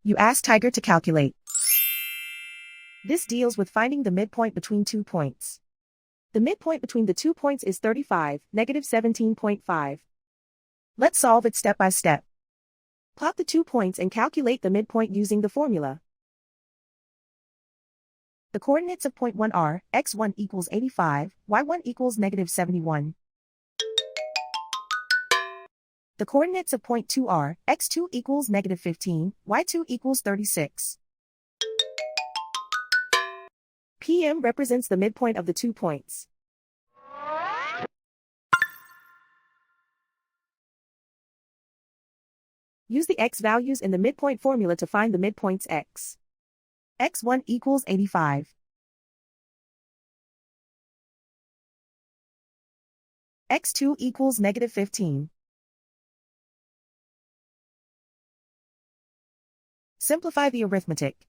You ask Tiger to calculate. This deals with finding the midpoint between 2 points. The midpoint between the 2 points is 35, negative 17.5. Let's solve it step by step. Plot the 2 points and calculate the midpoint using the formula. The coordinates of point 1 are, x1 equals 85, y1 equals negative 71. The coordinates of point 2 are, x2 equals negative 15, y2 equals 36. PM represents the midpoint of the 2 points. Use the x values in the midpoint formula to find the midpoints x. x1 equals 85. x2 equals negative 15. Simplify the arithmetic.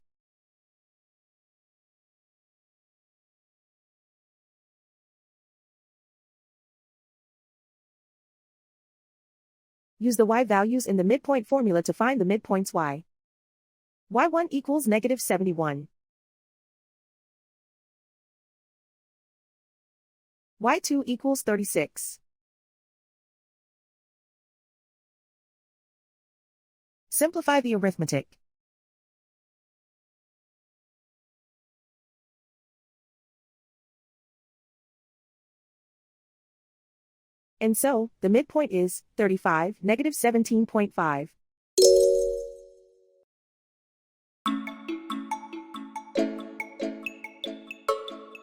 Use the y values in the midpoint formula to find the midpoints y. y1 equals negative 71. y2 equals 36. Simplify the arithmetic. And so, the midpoint is 35, negative 17.5.